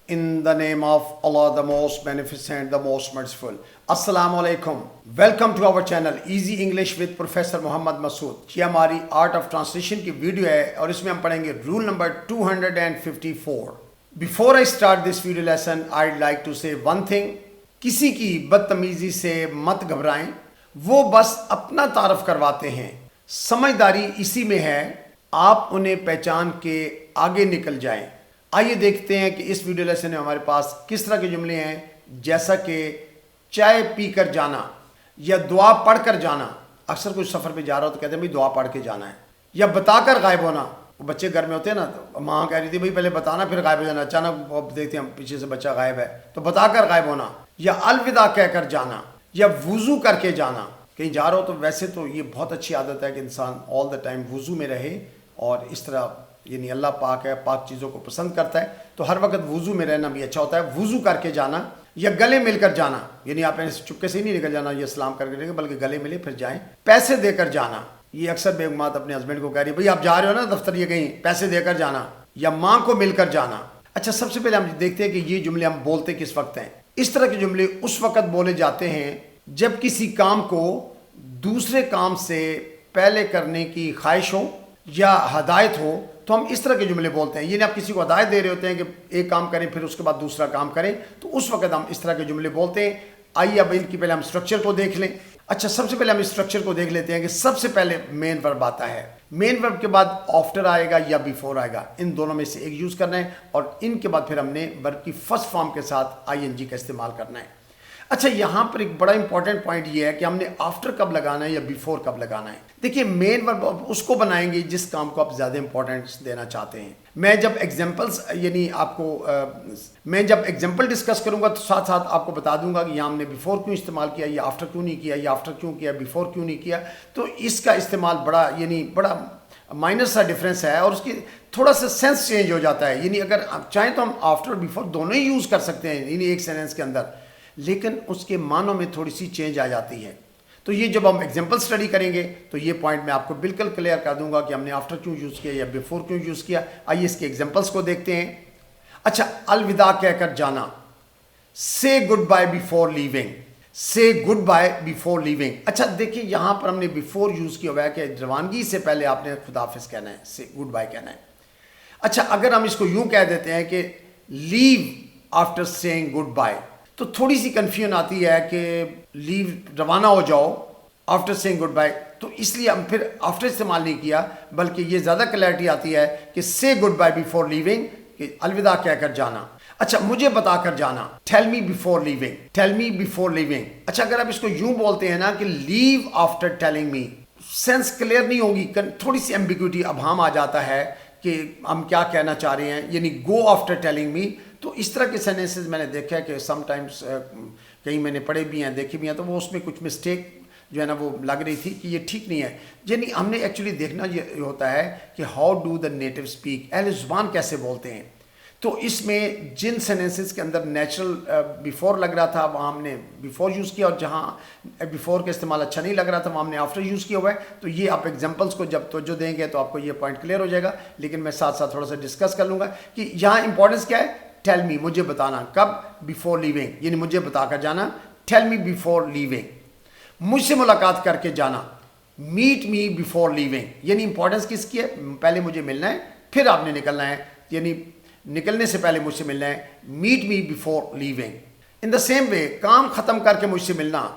In the name of Allah, the most beneficent, the most merciful. Assalamu alaikum. Welcome to our channel Easy English with Professor Muhammad Masood. یہ ہماری art of translation کی video ہے اور اس میں ہم پڑھیں گے roll number 254. Before I start this video lesson, I'd like to say one thing. کسی کی بدتمیزی سے مت گھبرائیں. وہ بس اپنا تعارف کرواتے ہیں. سمجھداری اسی میں ہے آپ انہیں پہچان کے آگے نکل جائیں. آئیے دیکھتے ہیں کہ اس ویڈیو لیسن میں ہمارے پاس کس طرح کے جملے ہیں، جیسا کہ چائے پی کر جانا یا دعا پڑھ کر جانا. اکثر کچھ سفر پہ جا رہا ہو تو کہتے ہیں بھائی دعا پڑھ کے جانا ہے. یا بتا کر غائب ہونا. بچے گھر میں ہوتے ہیں نا، تو ماں کہہ رہی تھی بھائی پہلے بتانا پھر غائب ہو جانا. اچانک دیکھتے ہیں پیچھے سے بچہ غائب ہے تو بتا کر غائب ہونا. یا الوداع کہہ کر جانا یا وضو کر کے جانا. کہیں جا رہا ہو تو ویسے تو یہ بہت اچھی عادت ہے کہ انسان آل دا ٹائم وضو میں رہے، اور اس طرح یعنی اللہ پاک ہے، پاک چیزوں کو پسند کرتا ہے تو ہر وقت وضو میں رہنا بھی اچھا ہوتا ہے. وضو کر کے جانا یا گلے مل کر جانا، یعنی آپ چپکے سے ہی نہیں نکل جانا یہ سلام کر کے بلکہ گلے ملے پھر جائیں. پیسے دے کر جانا، یہ اکثر بیگمات اپنے ہسبینڈ کو کہہ رہی ہے بھائی آپ جا رہے ہو نا دفتر یا کہیں، پیسے دے کر جانا. یا ماں کو مل کر جانا. اچھا، سب سے پہلے ہم دیکھتے ہیں کہ یہ جملے ہم بولتے کس وقت ہیں. اس طرح کے جملے اس وقت بولے جاتے ہیں جب کسی کام کو دوسرے کام سے پہلے کرنے کی خواہش ہو یا ہدایت ہو تو ہم اس طرح کے جملے بولتے ہیں. یعنی آپ کسی کو ہدایت دے رہے ہوتے ہیں کہ ایک کام کریں پھر اس کے بعد دوسرا کام کریں، تو اس وقت ہم اس طرح کے جملے بولتے ہیں. آئیے اب ان کی پہلے ہم اسٹرکچر کو دیکھ لیں. اچھا، سب سے پہلے ہم اسٹرکچر کو دیکھ لیتے ہیں کہ سب سے پہلے مین ورب آتا ہے. مین ورب کے بعد آفٹر آئے گا یا بیفور آئے گا. ان دونوں میں سے ایک یوز کرنا ہے، اور ان کے بعد پھر ہم نے ورب کی فرسٹ فارم کے ساتھ آئی این جی کا استعمال کرنا ہے. اچھا، یہاں پر ایک بڑا امپورٹنٹ پوائنٹ یہ ہے کہ ہم نے آفٹر کب لگانا ہے یا بیفور کب لگانا ہے. دیکھیے، مین ورب اس کو بنائیں گے جس کام کو آپ زیادہ امپورٹنس دینا چاہتے ہیں. میں جب ایگزامپل ڈسکس کروں گا تو ساتھ ساتھ آپ کو بتا دوں گا کہ یہاں ہم نے بیفور کیوں استعمال کیا یا آفٹر کیوں نہیں کیا یا آفٹر کیوں کیا بیفور کیوں نہیں کیا. تو اس کا استعمال بڑا مائنر سا ڈفرینس ہے، اور اس کی تھوڑا سا سینس چینج ہو جاتا ہے. یعنی اگر آپ چاہیں تو ہم آفٹر اور بیفور دونوں ہی یوز کر سکتے ہیں یعنی ایک سینٹنس کے اندر، لیکن اس کے معنوں میں تھوڑی سی چینج آ جاتی ہے. تو یہ جب ہم ایگزامپل اسٹڈی کریں گے تو یہ پوائنٹ میں آپ کو بالکل کلیئر کر دوں گا کہ ہم نے آفٹر کیوں یوز کیا یا بیفور کیوں یوز کیا. آئیے اس کے ایگزامپلس کو دیکھتے ہیں. اچھا، الوداع کہہ کر جانا، سے گڈ بائی بیفور لیونگ. سے گڈ بائی بیفور لیونگ. اچھا دیکھیے، یہاں پر ہم نے بیفور یوز کیا ہوا ہے کہ روانگی سے پہلے آپ نے خداحافظ کہنا ہے، سے گڈ بائی کہنا ہے. اچھا، اگر ہم اس کو یوں کہہ دیتے ہیں کہ leave after seeing good by, تو تھوڑی سی کنفیوژن آتی ہے کہ لیو روانہ ہو جاؤ آفٹر سیئنگ گڈ بائی، تو اس لیے ہم پھر آفٹر استعمال نہیں کیا، بلکہ یہ زیادہ کلیئرٹی آتی ہے کہ سے گڈ بائی بیفور لیونگ، کہ الوداع کہہ کر جانا. اچھا، مجھے بتا کر جانا، tell me before leaving. Tell me before leaving. اچھا، اگر آپ اس کو یوں بولتے ہیں نا کہ leave after telling me, sense clear نہیں ہوگی، تھوڑی سی ایمبیگوٹی ابہام آ جاتا ہے کہ ہم کیا کہنا چاہ رہے ہیں. یعنی گو آفٹر ٹیلنگ می. تو اس طرح کے سینٹنسز میں نے دیکھا ہے کہ سم ٹائمز کہیں میں نے پڑھے بھی ہیں، دیکھے بھی ہیں، تو وہ اس میں کچھ مسٹیک جو ہے نا وہ لگ رہی تھی کہ یہ ٹھیک نہیں ہے. یعنی ہم نے ایکچولی دیکھنا یہ ہوتا ہے کہ how do the NATO speak, اہل زبان کیسے بولتے ہیں. تو اس میں جن سینٹنسز کے اندر نیچرل بیفور لگ رہا تھا وہاں ہم نے بیفور یوز کیا، اور جہاں بیفور کا استعمال اچھا نہیں لگ رہا تھا وہاں ہم نے آفٹر یوز کیا ہوا ہے. تو یہ آپ ایگزامپلس کو جب توجہ دیں گے تو آپ کو یہ پوائنٹ کلیئر ہو جائے گا. لیکن میں ساتھ ساتھ تھوڑا سا ڈسکس کر لوں گا کہ یہاں امپورٹنس کیا ہے. ٹیل می، مجھے بتانا. کب؟ بیفور لیونگ، یعنی مجھے بتا کر جانا. Tell me before leaving. مجھ سے ملاقات کر کے جانا. میٹ می بیفور لیونگ، یعنی امپورٹنس کس کی ہے؟ پہلے مجھے ملنا ہے پھر آپ نے نکلنا ہے، یعنی نکلنے سے پہلے مجھ سے ملنا ہے. Meet me before leaving. In the same way, کام ختم کر کے مجھ سے ملنا.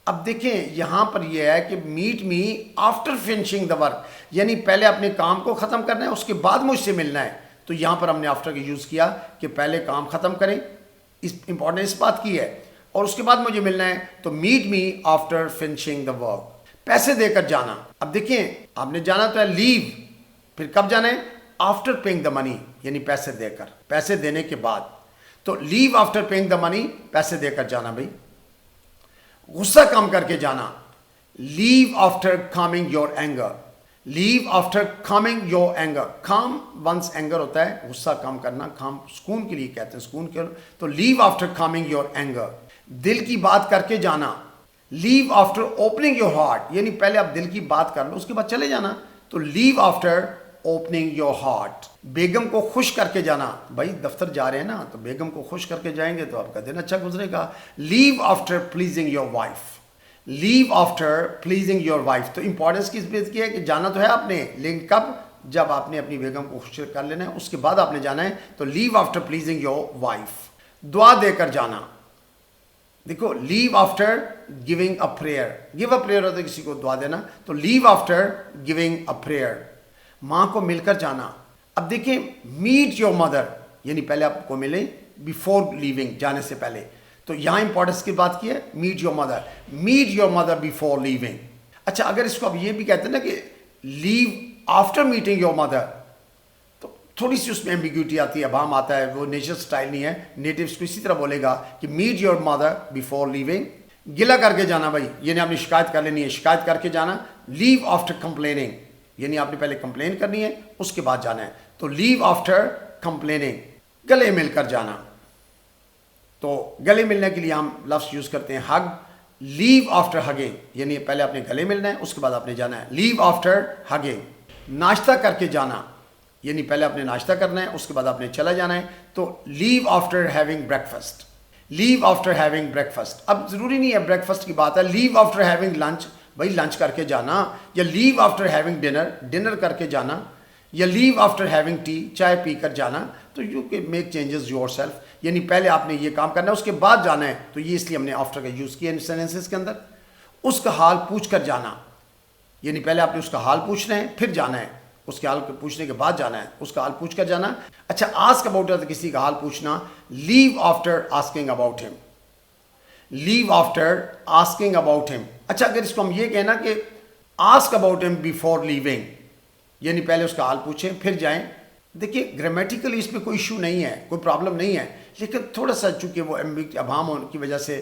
اب دیکھیں یہاں پر یہ ہے کہ meet me after finishing the work, یعنی پہلے اپنے کام کو ختم کرنا ہے اس کے بعد مجھ سے ملنا ہے. تو یہاں پر ہم نے آفٹر کا یوز کیا کہ پہلے کام ختم کریں، اس امپورٹنٹ اس بات کی ہے، اور اس کے بعد مجھے ملنا ہے. تو meet me after finishing the work. پیسے دے کر جانا. اب دیکھیں آپ نے جانا تو ہے لیو، پھر کب جانا ہے؟ آفٹر پیئنگ دا منی، یعنی پیسے دے کر، پیسے دینے کے بعد. تو لیو آفٹر پیئنگ دا منی، پیسے دے کر جانا. بھائی غصہ کم کر کے جانا. Leave after coming your anger. Leave after coming your anger. Calm once anger ہوتا ہے غصہ کم کرنا، کام سکون کے لیے کہتے ہیں، سکون کے. تو لیو آفٹر کامنگ یور اینگر. دل کی بات کر کے جانا. Leave after opening your heart, یعنی پہلے آپ دل کی بات کر لو اس کے بعد چلے جانا. تو لیو آفٹر opening your heart. بیگم کو خوش کر کے جانا. بھائی دفتر جا رہے ہیں نا تو بیگم کو خوش کر کے جائیں گے تو آپ کا دن اچھا گزرے گا. Leave after pleasing your wife. Leave after pleasing your wife. تو امپورٹنس کس بات کی ہے کہ جانا تو ہے آپ نے, لیکن کب؟ جب آپ نے اپنی بیگم کو خوش کر لینا ہے اس کے بعد آپ نے جانا ہے. تو leave after pleasing your wife. دعا دے کر جانا. دیکھو leave after giving a prayer. give a prayer ہوتا ہے کسی کو دعا دینا, تو leave after giving a prayer. ماں کو مل کر جانا. اب دیکھیں meet your mother, یعنی پہلے آپ کو ملیں before leaving, جانے سے پہلے. تو یہاں امپورٹنس کی بات کی ہے meet your mother. meet your mother before leaving. اچھا اگر اس کو اب یہ بھی کہتے ہیں نا کہ leave after meeting your mother, تو تھوڑی سی اس میں ایمبیگوٹی آتی ہے, ابہام آتا ہے, وہ نیچر سٹائل نہیں ہے. نیٹیوز کو اسی طرح بولے گا کہ meet your mother before leaving. گلہ کر کے جانا بھائی, یعنی آپ نے شکایت کر لینی ہے, شکایت کر کے جانا. leave after complaining, یعنی آپ نے پہلے کمپلین کرنی ہے اس کے بعد جانا ہے. تو leave after complaining. گلے مل کر جانا, تو گلے ملنے کے لیے ہم لفظ یوز کرتے ہیں hug. leave after hugging, یعنی پہلے آپ نے گلے ملنا ہے اس کے بعد آپ نے جانا ہے. leave after hugging. ناشتہ کر کے جانا, یعنی پہلے آپ نے ناشتہ کرنا ہے اس کے بعد آپ نے چلا جانا ہے. تو leave after having breakfast. leave after having breakfast. اب ضروری نہیں ہے بریکفاسٹ کی بات ہے. leave after having lunch, بھائی لنچ کر کے جانا, یا leave after having dinner, dinner کر کے جانا, یا leave after having tea, چائے پی کر جانا. تو you can make changes yourself, یعنی پہلے آپ نے یہ کام کرنا ہے اس کے بعد جانا ہے. تو یہ اس لیے ہم نے after کا یوز کیا ان سینٹنسز کے اندر. اس کا حال پوچھ کر جانا, یعنی پہلے آپ نے اس کا حال پوچھنا ہے پھر جانا ہے, اس کے حال پوچھنے کے بعد جانا ہے, اس کا حال پوچھ کر جانا. اچھا آسک اباؤٹ ہے کسی کا حال پوچھنا, leave after asking about him. leave after asking about him. اچھا اگر اس کو ہم یہ کہنا کہ ask about him before leaving, یعنی پہلے اس کا حال پوچھیں پھر جائیں. دیکھیے گرامیٹیکلی اس میں کوئی ایشو نہیں ہے, کوئی پرابلم نہیں ہے, لیکن تھوڑا سا چونکہ وہ ابہام ہونے کی وجہ سے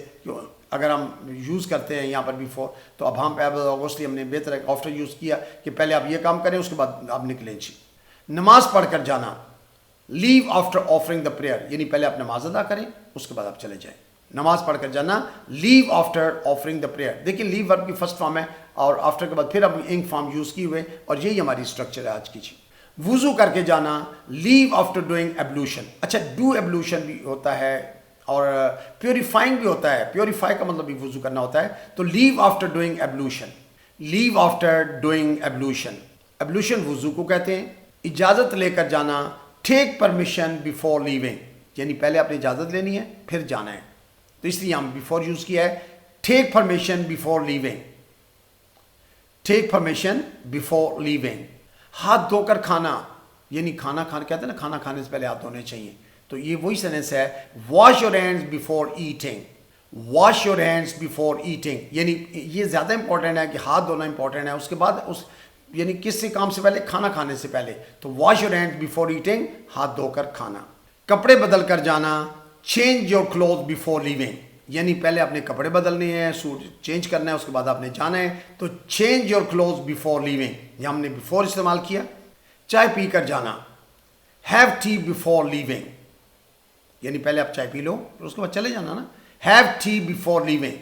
اگر ہم یوز کرتے ہیں یہاں پر بیفور, تو ابہام پہ اوبویسلی ہم نے بہتر ہے آفٹر یوز کیا کہ پہلے آپ یہ کام کریں اس کے بعد آپ نکلیں. جی نماز پڑھ کر جانا. leave after offering the prayer, یعنی پہلے آپ نماز ادا کریں اس کے بعد آپ چلے جائیں. نماز پڑھ کر جانا. leave after offering the prayer. دیکھیں leave ورب کی فرسٹ فارم ہے اور آفٹر کے بعد پھر اب انگ فارم یوز کی ہوئے, اور یہی ہماری اسٹرکچر ہے آج کی. جی وضو کر کے جانا. leave after doing ablution. اچھا do ablution بھی ہوتا ہے اور پیوریفائنگ بھی ہوتا ہے. پیوریفائی کا مطلب بھی وضو کرنا ہوتا ہے. تو leave after doing ablution. leave after doing ablution. ablution وضو کو کہتے ہیں. اجازت لے کر جانا. take permission before leaving, یعنی پہلے آپ نے اجازت لینی ہے پھر جانا ہے. تو اس لیے ہم before یوز کیا ہے. take permission before leaving. take permission before leaving. ہاتھ دھو کر کھانا, یعنی کھانا کہتے ہیں نا کھانا کھانے سے پہلے ہاتھ دھونے چاہیے. تو یہ وہی سینٹنس ہے wash your hands before eating. wash your hands before eating, یعنی یہ زیادہ امپورٹنٹ ہے کہ ہاتھ دھونا امپورٹنٹ ہے. اس کے بعد اس یعنی کس سے کام سے پہلے, کھانا کھانے سے پہلے. تو wash your hands before eating, ہاتھ دھو کر کھانا. کپڑے بدل کر جانا. change your clothes before leaving, یعنی پہلے اپنے کپڑے بدلنے ہیں, سوٹ چینج کرنا ہے اس کے بعد آپ نے جانا ہے. تو change your clothes before leaving, یہ ہم نے before استعمال کیا. چائے پی کر جانا. have tea before leaving, یعنی پہلے آپ چائے پی لو پھر اس کے بعد چلے جانا نا. have tea before leaving.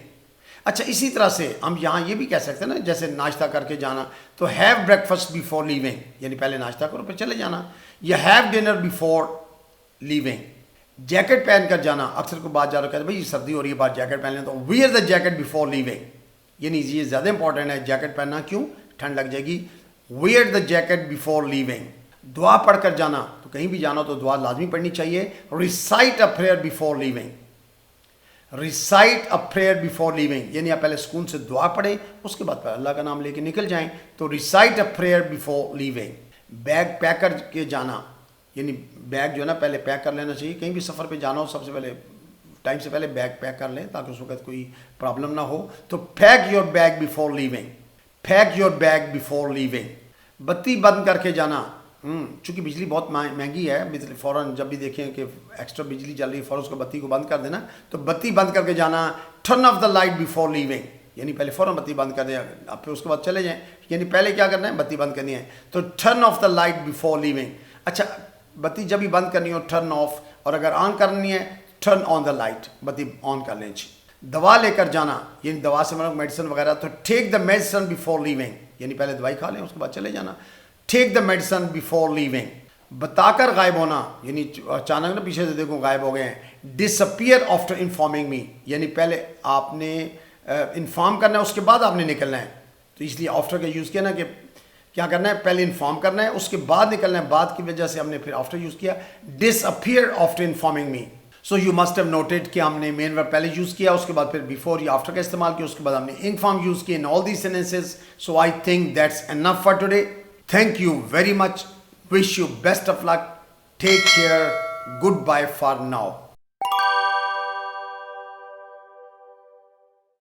اچھا اسی طرح سے ہم یہاں یہ بھی کہہ سکتے ہیں نا, جیسے ناشتہ کر کے جانا تو have breakfast before leaving, یعنی پہلے ناشتہ کرو پھر چلے جانا. یا have dinner before leaving. Jacket پہن کر جانا. اکثر کو بات جا رہا کہتے ہیں بھائی سردی ہو رہی ہے بات جیکٹ پہن لیں, تو wear the jacket before leaving, یعنی یہ زیادہ امپورٹنٹ ہے جیکٹ پہننا. کیوں؟ ٹھنڈ لگ جائے گی. wear the jacket before leaving. دعا پڑھ کر جانا. تو کہیں بھی جانا تو دعا لازمی پڑھنی چاہیے. recite a prayer before leaving. recite a prayer before leaving, یعنی آپ پہلے سکون سے دعا پڑھیں اس کے بعد پھر اللہ کا نام لے کے نکل جائیں. تو recite a prayer before leaving. Bag pack کر کے جانا, یعنی بیگ جو ہے نا پہلے پیک کر لینا چاہیے. کہیں بھی سفر پہ جانا ہو سب سے پہلے ٹائم سے پہلے بیگ پیک کر لیں تاکہ اس وقت کوئی پرابلم نہ ہو. تو pack your bag before leaving. Pack your bag before leaving. بتی بند کر کے جانا. چونکہ بجلی بہت مہنگی ہے, فوراً جب بھی دیکھیں کہ ایکسٹرا بجلی چل رہی ہے فوراً اس کو بتی کو بند کر دینا. تو بتی بند کر کے جانا. Turn off the light before leaving, یعنی پہلے فوراً بتی بند کر دیں اب پھر اس کے بعد چلے جائیں, یعنی پہلے کیا کرنا ہے بتی بند کرنی ہے. تو turn off the light before leaving. اچھا بتی جب بھی بند کرنی ہو ٹرن آف, اور اگر آن کرنی ہے ٹرن آن دا لائٹ, بتی آن کر لیں. دوا لے کر جانا, یعنی دوا سے مراد میڈیسن وغیرہ. تو ٹیک دا میڈیسن بیفور لیونگ, یعنی پہلے دوائی کھا لیں اس کے بعد چلے جانا. ٹیک دا میڈیسن بیفور لیونگ. بتا کر غائب ہونا یعنی اچانک نا پیچھے سے دیکھو غائب ہو گئے ہیں. ڈس اپیئر آفٹر انفارمنگ می یعنی پہلے آپ نے انفارم کرنا ہے اس کے بعد آپ نے نکلنا ہے. تو اس لیے آفٹر کا یوز کیا نا کہ کیا کرنا ہے پہلے انفارم کرنا ہے اس کے بعد نکلنا ہے. بعد کی وجہ سے ہم نے پھر آفٹر یوز کیا. Disappear after informing me. So you must have noted کہ ہم نے مین ورب پہلے یوز کیا اس کے بعد پھر بیفور یا آفٹر کا استعمال کیا اس کے بعد ہم نے انفارم یوز کیا in all these sentences. So I think that's enough for today. Thank you very much. Wish you best of luck. Take care. Goodbye for now.